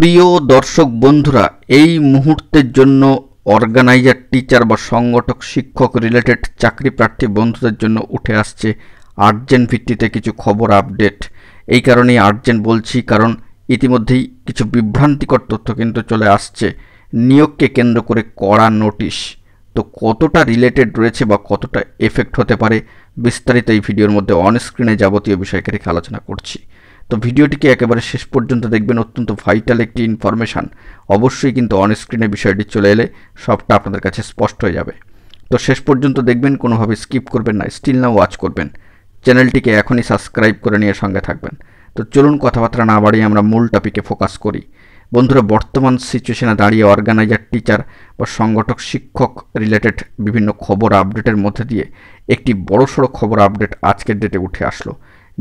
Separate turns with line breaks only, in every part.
প্রিয় দর্শক বন্ধুরা, এই মুহূর্তের জন্য অর্গানাইজার টিচার বা সংগঠক শিক্ষক রিলেটেড চাকরি প্রার্থী বন্ধুদের জন্য উঠে আসছে আর্জেন্ট ভিত্তিতে কিছু খবর আপডেট। এই কারণেই আর্জেন্ট বলছি, কারণ ইতিমধ্যেই কিছু বিভ্রান্তিকর তথ্য কিন্তু চলে আসছে নিয়োগকে কেন্দ্র করে কড়া নোটিশ। তো কতটা রিলেটেড রয়েছে বা কতটা এফেক্ট হতে পারে বিস্তারিত এই ভিডিওর মধ্যে অনস্ক্রিনে যাবতীয় বিষয়কে রেখে আলোচনা করছি। তো ভিডিওটিকে একেবারে শেষ পর্যন্ত দেখবেন, অত্যন্ত ভাইটাল একটি ইনফরমেশান। অবশ্যই কিন্তু অনস্ক্রিনে বিষয়টি চলে এলে সবটা আপনাদের কাছে স্পষ্ট হয়ে যাবে। তো শেষ পর্যন্ত দেখবেন, কোনোভাবে স্কিপ করবেন না, স্টিল না ওয়াচ করবেন। চ্যানেলটিকে এখনই সাবস্ক্রাইব করে নিয়ে সঙ্গে থাকবেন। তো চলুন কথাবার্তা না বাড়িয়ে আমরা মূল টপিকে ফোকাস করি। বন্ধুরা, বর্তমান সিচুয়েশনে দাঁড়িয়ে অর্গানাইজার টিচার বা সংগঠক শিক্ষক রিলেটেড বিভিন্ন খবর আপডেটের মধ্যে দিয়ে একটি বড়সড় খবর আপডেট আজকের ডেটে উঠে আসলো।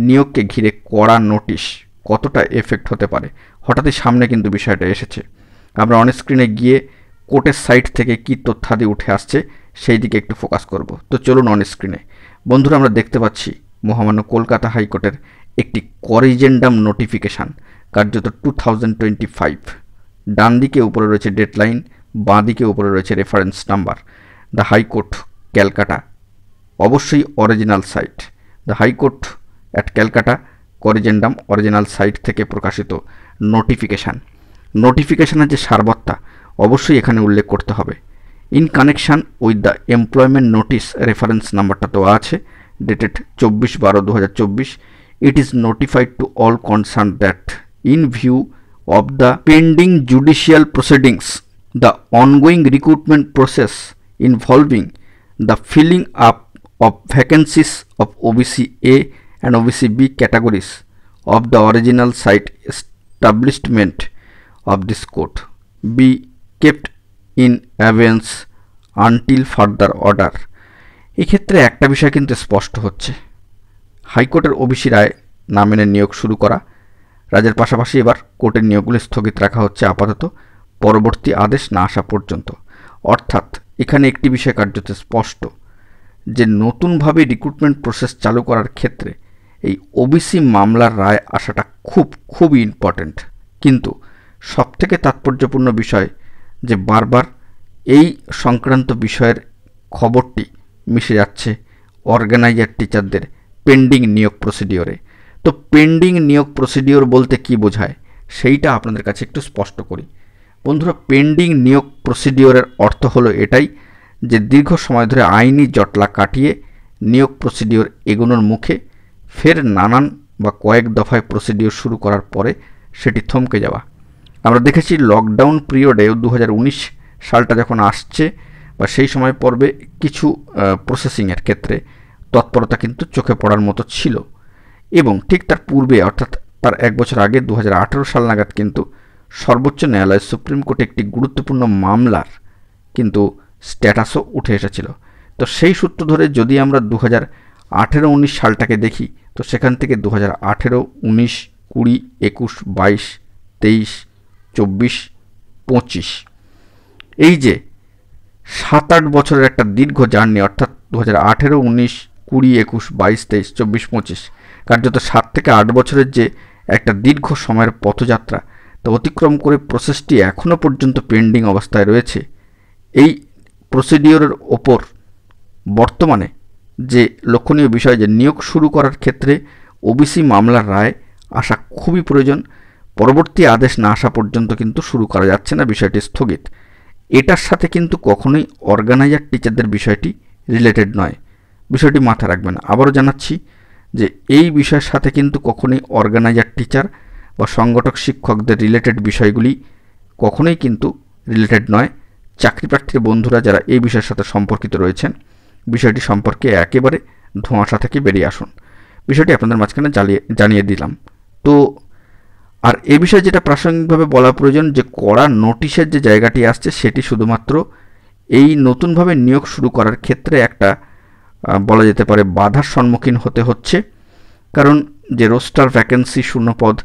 নিয়োগকে ঘিরে কড়া নোটিশ কতটা এফেক্ট হতে পারে, হঠাৎই সামনে কিন্তু বিষয়টা এসেছে। আমরা অনস্ক্রিনে গিয়ে কোর্টের সাইট থেকে কী তথ্যাদি উঠে আসছে সেই দিকে একটু ফোকাস করব। তো চলুন অনস্ক্রিনে। বন্ধুরা, আমরা দেখতে পাচ্ছি মহামান্য কলকাতা হাইকোর্টের একটি করিজেন্ডাম নোটিফিকেশান, কার্যত 2025। ডান দিকে উপরে রয়েছে ডেডলাইন, বাঁ দিকে উপরে রয়েছে reference number. The high court Calcutta, অবশ্যই original site the high court at Calcutta corrigendum original site থেকে প্রকাশিত নোটিফিকেশানের যে সারবত্তা অবশ্যই এখানে উল্লেখ করতে হবে। In connection with the employment notice, reference নাম্বারটা তো আছে, dated 24/12/2024, it is notified to all concerned that in view of the pending judicial proceedings, the ongoing recruitment process involving the filling up of vacancies of OBC A and OBC B categories of the original site establishment of this court be kept in abeyance until further order। এক্ষেত্রে একটা বিষয় কিন্তু স্পষ্ট হচ্ছে, হাইকোর্টের OBC রায় না মেনে নিয়োগ শুরু করা, রাজ্যের পাশাপাশি এবার কোর্টের নিয়োগগুলি স্থগিত রাখা হচ্ছে আপাতত পরবর্তী আদেশ না আসা পর্যন্ত। অর্থাৎ এখানে একটি বিষয় কার্যত স্পষ্ট যে নতুনভাবে রিক্রুটমেন্ট প্রসেস চালু করার ক্ষেত্রে এই ওবিসি মামলার রায় আসাটা খুবই ইম্পর্ট্যান্ট। কিন্তু সবথেকে তাৎপর্যপূর্ণ বিষয় যে বারবার এই সংক্রান্ত বিষয়ের খবরটি মিশে যাচ্ছে অর্গানাইজার টিচারদের পেন্ডিং নিয়োগ প্রসিডিওরে। তো পেন্ডিং নিয়োগ প্রসিডিওর বলতে কি বোঝায় সেইটা আপনাদের কাছে একটু স্পষ্ট করি। বন্ধুরা, পেন্ডিং নিয়োগ প্রসিডিওরের অর্থ হলো এটাই যে দীর্ঘ সময় ধরে আইনি জটলা কাটিয়ে নিয়োগ প্রসিডিওর এগোনোর মুখে ফের নানান বা কয়েক দফায় প্রসিডিওর শুরু করার পরে সেটি থমকে যাওয়া। আমরা দেখেছি লকডাউন পিরিয়ডে 2019 সালটা যখন আসছে বা সেই সময় পর্বে কিছু প্রসেসিংয়ের ক্ষেত্রে তৎপরতা কিন্তু চোখে পড়ার মতো ছিল, এবং ঠিক তার পূর্বে অর্থাৎ তার এক বছর আগে 2018 সাল নাগাদ কিন্তু সর্বোচ্চ ন্যায়ালয় সুপ্রিম কোর্টে একটি গুরুত্বপূর্ণ মামলার কিন্তু স্ট্যাটাসও উঠে এসেছিল। তো সেই সূত্র ধরে যদি আমরা 2018-19 সালটাকে দেখি, তো সেখান থেকে 2018, 19, 20, 21, 22, 23, 24, 25 এই যে 7-8 বছরের একটা দীর্ঘ জার্নি, অর্থাৎ 2018, 19, 20, 21, 22, 23, 24, 25 কার্যত 7 থেকে 8 বছরের যে একটা দীর্ঘ সময়ের পথযাত্রা, তো অতিক্রম করে প্রসেসটি এখনও পর্যন্ত পেন্ডিং অবস্থায় রয়েছে। এই প্রসিডিওরের ওপর বর্তমানে যে লক্ষণীয় বিষয় যে নিয়োগ শুরু করার ক্ষেত্রে ওবিসি মামলার রায় আসা খুবই প্রয়োজন। পরবর্তী আদেশ না আসা পর্যন্ত কিন্তু শুরু করা যাচ্ছে না, বিষয়টি স্থগিত। এটার সাথে কিন্তু কখনোই অর্গানাইজার টিচারদের বিষয়টি রিলেটেড নয়, বিষয়টি মাথায় রাখবেন। আবারও জানাচ্ছি যে এই বিষয়ের সাথে কিন্তু কখনোই অর্গানাইজার টিচার বা সংগঠক শিক্ষকদের রিলেটেড বিষয়গুলি কখনোই কিন্তু রিলেটেড নয়। চাকরি প্রার্থীর বন্ধুরা যারা এই বিষয়ের সাথে সম্পর্কিত রয়েছেন, বিষয়টি সম্পর্কে একেবারে ধোঁয়াশা থেকে বেরিয়ে আসুন। বিষয়টি আপনাদের মাঝখানে জানিয়ে দিলাম। তো আর এ বিষয়ে যেটা প্রাসঙ্গিকভাবে বলা প্রয়োজন যে কড়া নোটিশের যে জায়গাটি আসছে সেটি শুধুমাত্র এই নতুনভাবে নিয়োগ শুরু করার ক্ষেত্রে একটা বলা যেতে পারে বাধার সম্মুখীন হতে হচ্ছে, কারণ যে রোস্টার ভ্যাকেন্সি, শূন্যপদ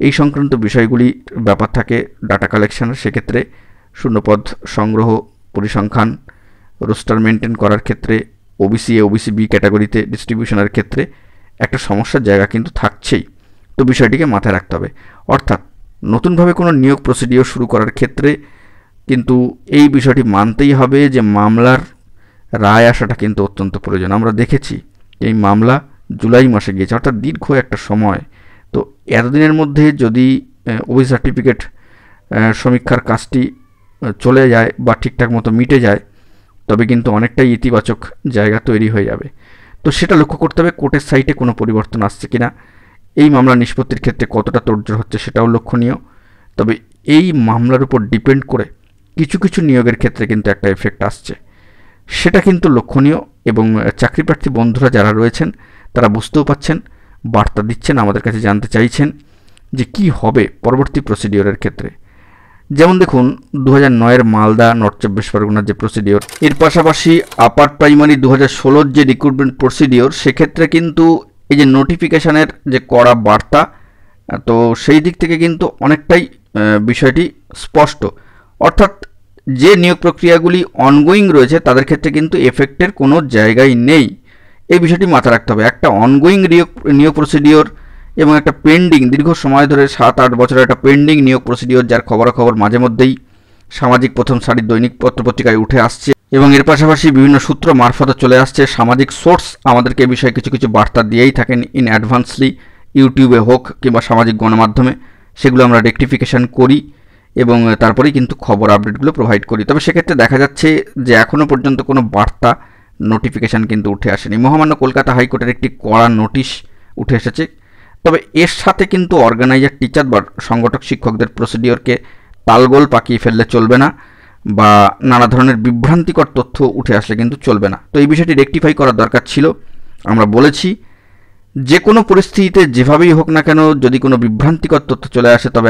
এই সংক্রান্ত বিষয়গুলি ব্যাপার থাকে ডাটা কালেকশনের, সেক্ষেত্রে শূন্যপদ সংগ্রহ, পরিসংখ্যান, রোস্টার মেনটেন করার ক্ষেত্রে ওবিসি এ ওবিসি বি ক্যাটাগরিতে ডিস্ট্রিবিউশনের ক্ষেত্রে একটা সমস্যার জায়গা কিন্তু থাকছেই। তো বিষয়টিকে মাথায় রাখতে হবে। অর্থাৎ নতুনভাবে কোনো নিয়োগ প্রসিডিওর শুরু করার ক্ষেত্রে কিন্তু এই বিষয়টি মানতেই হবে যে মামলার রায় আসাটা কিন্তু অত্যন্ত প্রয়োজন। আমরা দেখেছি এই মামলা জুলাই মাসে গিয়েছে, অর্থাৎ দীর্ঘ একটা সময়। তো এতদিনের মধ্যে যদি ওবি সার্টিফিকেট সমীক্ষার কাজটি চলে যায় বা ঠিকঠাক মতো মিটে যায়, তবে কিন্তু অনেকটাই ইতিবাচক জায়গা তৈরি হয়ে যাবে। তো সেটা লক্ষ্য করতে হবে কোর্টের সাইটে কোনো পরিবর্তন আসছে কিনা, এই মামলা নিষ্পত্তির ক্ষেত্রে কতটা তোড়জোড় হচ্ছে সেটাও লক্ষণীয়। তবে এই মামলার উপর ডিপেন্ড করে কিছু কিছু নিয়োগের ক্ষেত্রে কিন্তু একটা এফেক্ট আসছে, সেটা কিন্তু লক্ষণীয়। এবং চাকরিপ্রার্থী বন্ধুরা যারা রয়েছেন তারা বুঝতেও পাচ্ছেন, বার্তা দিচ্ছেন, আমাদের কাছে জানতে চাইছেন যে কি হবে পরবর্তী প্রসিডিওরের ক্ষেত্রে। যেমন দেখুন 2009-এর মালদা নর্থ চব্বিশ পরগনার যে প্রসিডিওর, এর পাশাপাশি আপার প্রাইমারি 2016-র যে রিক্রুটমেন্ট প্রসিডিওর, সেক্ষেত্রে কিন্তু এই যে নোটিফিকেশানের যে কড়া বার্তা, তো সেই দিক থেকে কিন্তু অনেকটাই বিষয়টি স্পষ্ট। অর্থাৎ যে নিয়োগ প্রক্রিয়াগুলি অনগোয়িং রয়েছে তাদের ক্ষেত্রে কিন্তু এফেক্টের কোনো জায়গাই নেই, এই বিষয়টি মাথায় রাখতে হবে। একটা অনগোয়িং নিয়োগ প্রসিডিওর এবং একটা পেন্ডিং দীর্ঘ সময় ধরে 7-8 বছরের একটা পেন্ডিং নিয়োগ প্রসিডিওর, যার খবরাখবর মাঝে মধ্যেই সামাজিক প্রথম সারির দৈনিক পত্রপত্রিকায় উঠে আসছে এবং এর পাশাপাশি বিভিন্ন সূত্র মারফতে চলে আসছে। সামাজিক সোর্স আমাদেরকে এ বিষয়ে কিছু কিছু বার্তা দিয়েই থাকেন ইন অ্যাডভান্সলি, ইউটিউবে হোক কিংবা সামাজিক গণমাধ্যমে, সেগুলো আমরা রেকটিফিকেশান করি এবং তারপরেই কিন্তু খবর আপডেটগুলো প্রোভাইড করি। তবে সেক্ষেত্রে দেখা যাচ্ছে যে এখনও পর্যন্ত কোনো বার্তা নোটিফিকেশান কিন্তু উঠে আসেনি। মহামান্য কলকাতা হাইকোর্টের একটি কড়া নোটিশ উঠে এসেছে, তবে এর সাথে কিন্তু অর্গানাইজার টিচার বা সংগঠক শিক্ষকদের প্রসিডিওরকে তালগোল পাকিয়ে ফেললে চলবে না, বা নানা ধরনের বিভ্রান্তিকর তথ্য উঠে আসলে কিন্তু চলবে না। তো এই বিষয়টি রেকটিফাই করার দরকার ছিল। আমরা বলেছি যে কোনো পরিস্থিতিতে যেভাবেই হোক না কেন যদি কোনো বিভ্রান্তিকর তথ্য চলে আসে, তবে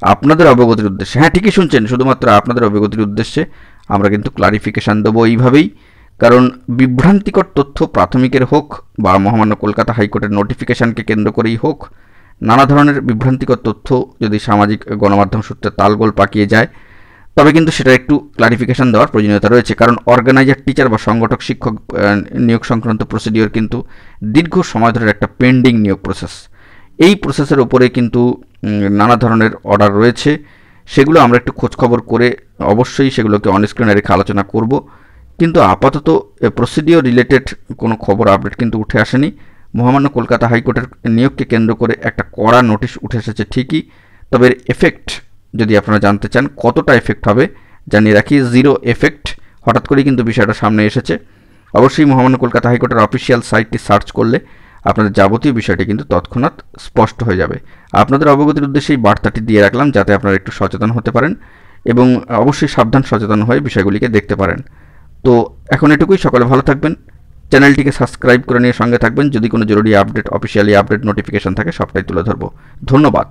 আপনাদের অবগতির উদ্দেশ্যে, হ্যাঁ ঠিকই শুনছেন, শুধুমাত্র আপনাদের অবগতির উদ্দেশ্যে আমরা কিন্তু ক্লারিফিকেশান দেবো এইভাবেই। কারণ বিভ্রান্তিকর তথ্য প্রাথমিকের হোক বা মহামান্য কলকাতা হাইকোর্টের নোটিফিকেশানকে কেন্দ্র করেই হোক, নানা ধরনের বিভ্রান্তিকর তথ্য যদি সামাজিক গণমাধ্যম সূত্রে তালগোল পাকিয়ে যায়, তবে কিন্তু সেটা একটু ক্লারিফিকেশান দেওয়ার প্রয়োজনীয়তা রয়েছে। কারণ অর্গানাইজার টিচার বা সংগঠক শিক্ষক নিয়োগ সংক্রান্ত প্রসিডিওর কিন্তু দীর্ঘ সময় ধরে একটা পেন্ডিং নিয়োগ প্রসেস। এই প্রসেসের ওপরে কিন্তু নানা ধরনের অর্ডার রয়েছে, সেগুলো আমরা একটু খোঁজখবর করে অবশ্যই সেগুলোকে অনস্ক্রিনে রেখে আলোচনা করব। কিন্তু আপাতত প্রসিডিওর রিলেটেড কোনো খবর আপডেট কিন্তু উঠে আসেনি। মহামান্য কলকাতা হাইকোর্টের নিয়োগকে কেন্দ্র করে একটা কড়া নোটিশ উঠে এসেছে ঠিকই, তবে এফেক্ট যদি আপনারা জানতে চান কতটা এফেক্ট হবে, জানিয়ে রাখি জিরো এফেক্ট। হঠাৎ করেই কিন্তু বিষয়টা সামনে এসেছে। অবশ্যই মহামান্য কলকাতা হাইকোর্টের অফিসিয়াল সাইটটি সার্চ করলে আপনাদের যাবতীয় বিষয়টি কিন্তু তৎক্ষণাৎ স্পষ্ট হয়ে যাবে। আপনাদের অবগতির উদ্দেশ্যে এই বার্তাটি দিয়ে রাখলাম, যাতে আপনারা একটু সচেতন হতে পারেন এবং অবশ্যই সাবধান সচেতন হয়ে বিষয়গুলিকে দেখতে পারেন। তো এখন এটুকুই, সকলে ভালো থাকবেন, চ্যানেলটিকে সাবস্ক্রাইব করে নিয়ে সঙ্গে থাকবেন। যদি কোনো জরুরি আপডেট, অফিসিয়ালি আপডেট নোটিফিকেশান থাকে সবটাই তুলে ধরবো। ধন্যবাদ।